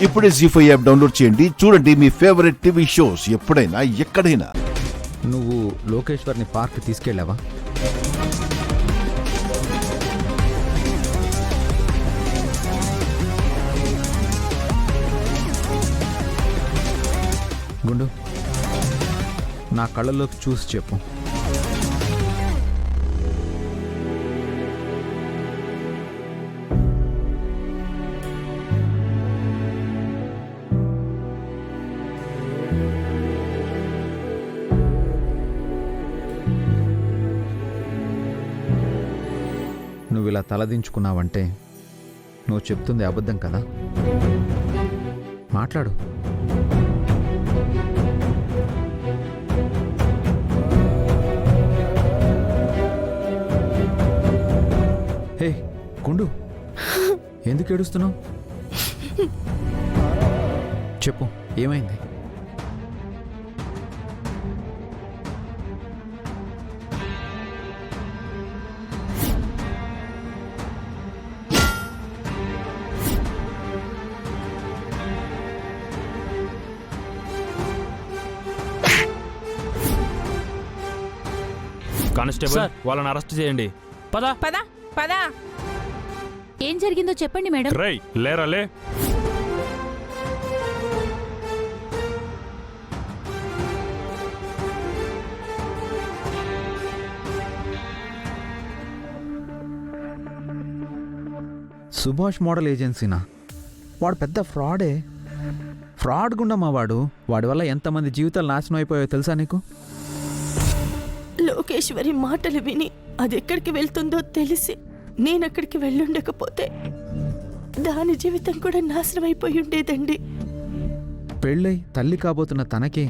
ఇప్పుడే జీ5 app download చేయండి. చూడండి మీ ఫేవరెట్ టీవీ షోస్ ఎప్పుడైనా ఎక్కడైనా. నువ్వు లోకేశ్వర్ని పార్క్ తీసుకెళ్ళావా? గుండు, నా కళ్ళలోకి చూసి చెప్పు. నువ్వు ఇలా తలదించుకున్నావంటే నువ్వు చెప్తుంది అబద్ధం కదా? మాట్లాడు. హే గుండు, ఎందుకు ఏడుస్తున్నావు? చెప్పు, ఏమైంది? కానిస్టేబుల్, వాళ్ళని అరెస్ట్ చేయండి. పద పద పద. ఏం జరిగిందో చెప్పండి మేడం. రై లేరాలే. సుభాష్ మోడల్ ఏజెన్సీనా? వాడు పెద్ద ఫ్రాడే. ఫ్రాడ్ గుండా మా వాడి వల్ల ఎంతమంది జీవితాలు నాశనం అయిపోయాయో తెలుసా నీకు? లోకేశ్వరి మాటలు విని అది ఎక్కడికి వెళ్తుందో తెలిసి నేనక్కడికి వెళ్ళుండకపోతే దాని జీవితం కూడా నాశనం అయిపోయి ఉండేదండి. పెళ్ళై తల్లి కాబోతున్న తనకి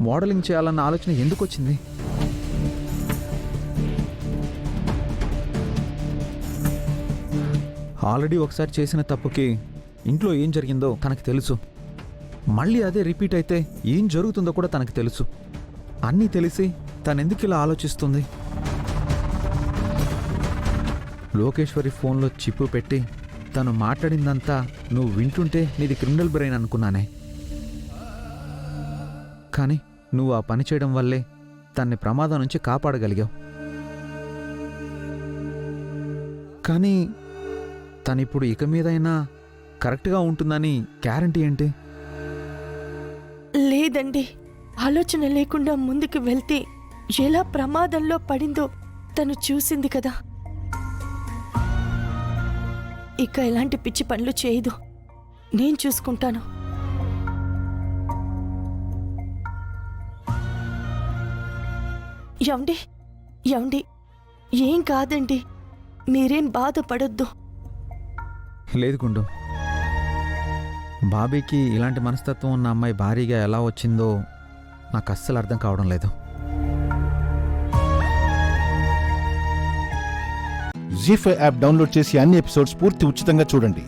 మోడలింగ్ చేయాలన్న ఆలోచన ఎందుకు వచ్చింది? ఆల్రెడీ ఒకసారి చేసిన తప్పుకి ఇంట్లో ఏం జరిగిందో తనకి తెలుసు. మళ్ళీ అదే రిపీట్ అయితే ఏం జరుగుతుందో కూడా తనకి తెలుసు. అన్నీ తెలిసి తనెందుకు ఇలా ఆలోచిస్తుంది? లోకేశ్వరి ఫోన్లో చిప్పు పెట్టి తను మాట్లాడిందంతా నువ్వు వింటుంటే నీది క్రిమినల్ బ్రెయిన్ అనుకున్నానే. కానీ నువ్వు ఆ పని చేయడం వల్లే తన్ని ప్రమాదం నుంచి కాపాడగలిగావు. కానీ తనిప్పుడు ఇక మీదైనా కరెక్ట్గా ఉంటుందని గ్యారంటీ ఏంటి? లేదండి, ఆలోచన లేకుండా ముందుకు వెళ్తే ఎలా ప్రమాదంలో పడిందో తను చూసింది కదా. ఇక ఎలాంటి పిచ్చి పనులు చేయదు. నేను చూసుకుంటాను. ఏమండి ఏమండి, ఏం కాదండి, మీరేం బాధపడొద్దు. లేదు గుండు, బాబీకి ఇలాంటి మనస్తత్వం ఉన్న అమ్మాయి భారీగా ఎలా వచ్చిందో నాకు అస్సలు అర్థం కావడం లేదు. జీ5 యాప్ డౌన్లోడ్ చేసి అన్ని ఎపిసోడ్స్ పూర్తి ఉచితంగా చూడండి.